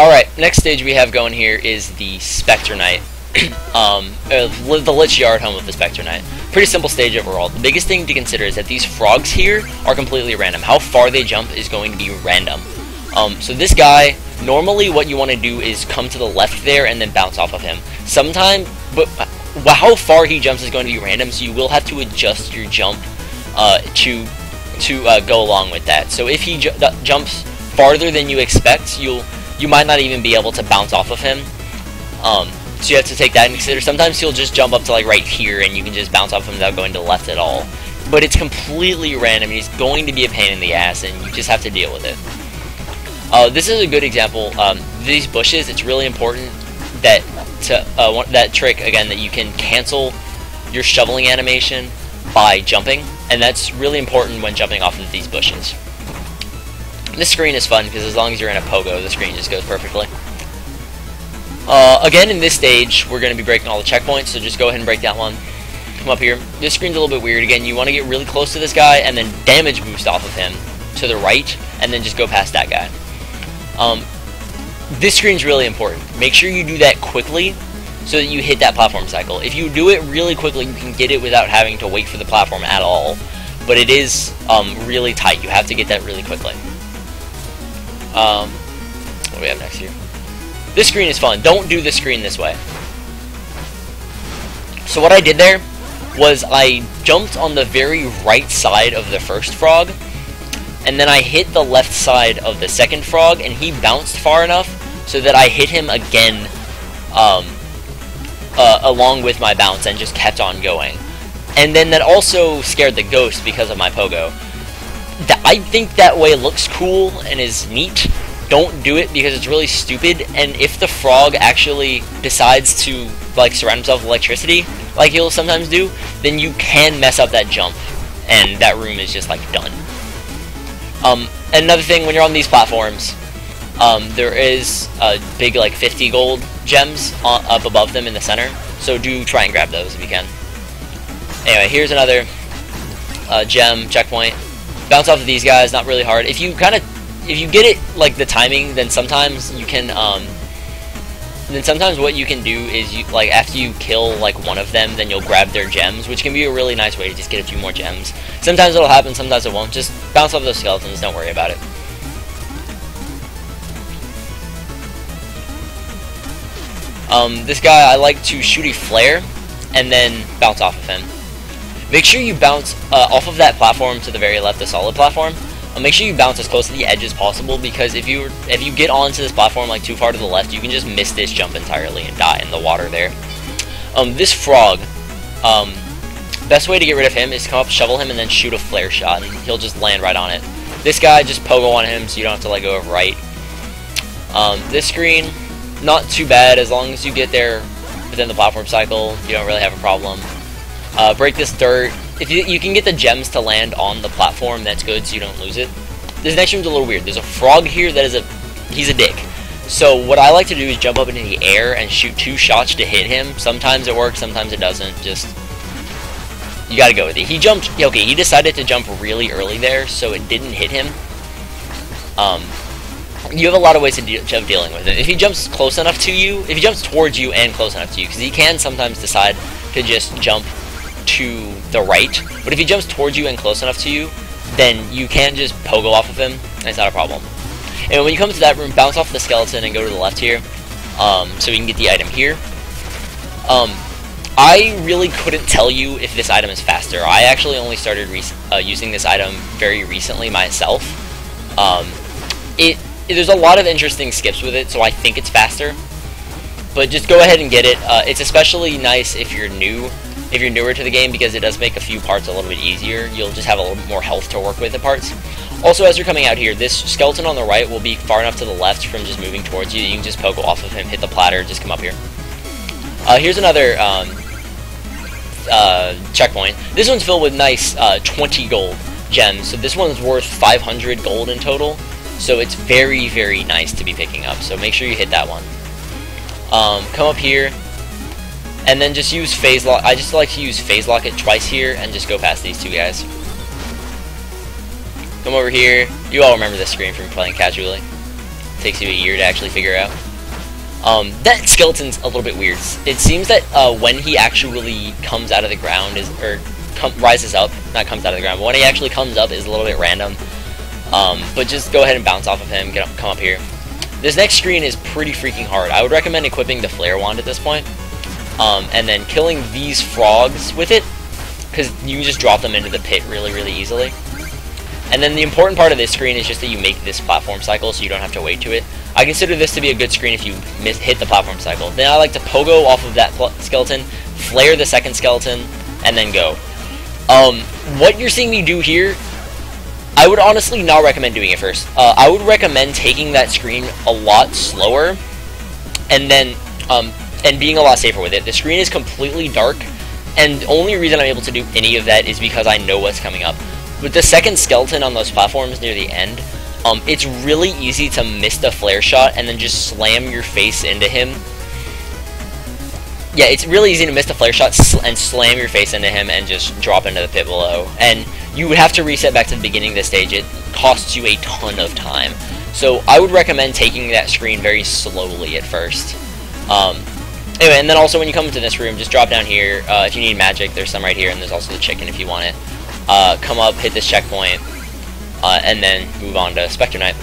Alright, next stage we have going here is the Spectre Knight. The Lich Yard home of the Spectre Knight. Pretty simple stage overall. The biggest thing to consider is that these frogs here are completely random. How far they jump is going to be random. So this guy, normally what you want to do is come to the left there and then bounce off of him. But how far he jumps is going to be random, so you will have to adjust your jump to go along with that. So if he jumps farther than you expect, you might not even be able to bounce off of him. So you have to take that into consider. Sometimes he'll just jump up to like right here and you can just bounce off him without going to the left at all. But it's completely random and he's going to be a pain in the ass and you just have to deal with it. This is a good example. These bushes, it's really important that that trick again, that you can cancel your shoveling animation by jumping, and that's really important when jumping off of these bushes. This screen is fun because as long as you're in a pogo, the screen just goes perfectly. Again, in this stage, we're going to be breaking all the checkpoints, so just go ahead and break that one. Come up here. This screen's a little bit weird. Again, you want to get really close to this guy and then damage boost off of him to the right, and then just go past that guy. This screen's really important. Make sure you do that quickly so that you hit that platform cycle. If you do it really quickly, you can get it without having to wait for the platform at all. But it is really tight. You have to get that really quickly. What do we have next here? This screen is fun. Don't do the screen this way. So what I did there was I jumped on the very right side of the first frog, and then I hit the left side of the second frog, and he bounced far enough so that I hit him again along with my bounce and just kept on going. And then that also scared the ghost because of my pogo. I think that way looks cool and is neat. Don't do it because it's really stupid, and if the frog actually decides to like surround himself with electricity, like he'll sometimes do, then you can mess up that jump, and that room is just like done. Another thing, when you're on these platforms, there is big like 50 gold gems up above them in the center, so do try and grab those if you can. Anyway, here's another gem checkpoint. Bounce off of these guys, not really hard. If you get it like the timing, then sometimes you can sometimes what you can do is you like after you kill like one of them, then you'll grab their gems, which can be a really nice way to just get a few more gems. Sometimes it'll happen, sometimes it won't. Just bounce off those skeletons, don't worry about it. This guy, I like to shoot a flare and then bounce off of him. Make sure you bounce off of that platform to the very left, the solid platform. Make sure you bounce as close to the edge as possible, because if you get onto this platform like too far to the left, you can just miss this jump entirely and die in the water there. This frog, best way to get rid of him is come up, shovel him, and then shoot a flare shot, and he'll just land right on it. This guy, just pogo on him so you don't have to let go of right. This screen, not too bad as long as you get there within the platform cycle. You don't really have a problem. Break this dirt. If you can get the gems to land on the platform, that's good, so you don't lose it. This next room's a little weird. There's a frog here that is he's a dick. So what I like to do is jump up into the air and shoot 2 shots to hit him. Sometimes it works, sometimes it doesn't. Just, you gotta go with it. He jumped, okay, he decided to jump really early there, so it didn't hit him. You have a lot of ways of dealing with it. If he jumps close enough to you, if he jumps towards you and close enough to you, because he can sometimes decide to just jump to the right, but if he jumps towards you and close enough to you, then you can just pogo off of him, and it's not a problem. And when you come to that room, bounce off the skeleton and go to the left here, so we can get the item here. I really couldn't tell you if this item is faster. I actually only started using this item very recently myself. There's a lot of interesting skips with it, so I think it's faster. But just go ahead and get it. It's especially nice if you're newer to the game, because it does make a few parts a little bit easier. You'll just have a little bit more health to work with at parts. Also, as you're coming out here, this skeleton on the right will be far enough to the left from just moving towards you. You can just pogo off of him, hit the platter, just come up here. Here's another checkpoint. This one's filled with nice 20 gold gems. So this one's worth 500 gold in total. So it's very, very nice to be picking up. So make sure you hit that one. Come up here, and then just use phase lock. I just like to use phase lock it twice here, and just go past these 2 guys. Come over here. You all remember this screen from playing casually. takes you a year to actually figure out. That skeleton's a little bit weird. It seems that when he actually comes out of the ground rises up, not comes out of the ground, but when he actually comes up is a little bit random. But just go ahead and bounce off of him, come up here. This next screen is pretty freaking hard. I would recommend equipping the flare wand at this point, and then killing these frogs with it, because you can just drop them into the pit really, really easily. And then the important part of this screen is just that you make this platform cycle so you don't have to wait to it. I consider this to be a good screen if you hit the platform cycle. Then I like to pogo off of that skeleton, flare the second skeleton, and then go. What you're seeing me do here, I would honestly not recommend doing it first. I would recommend taking that screen a lot slower, and then and being a lot safer with it. The screen is completely dark, and the only reason I'm able to do any of that is because I know what's coming up. With the second skeleton on those platforms near the end, it's really easy to miss the flare shot and then just slam your face into him. Yeah, it's really easy to miss the flare shot and slam your face into him and just drop into the pit below. And you would have to reset back to the beginning of the stage. It costs you a ton of time. So I would recommend taking that screen very slowly at first. Anyway, and then also when you come into this room, just drop down here. If you need magic, there's some right here, and there's also the chicken if you want it. Come up, hit this checkpoint, and then move on to Spectre Knight.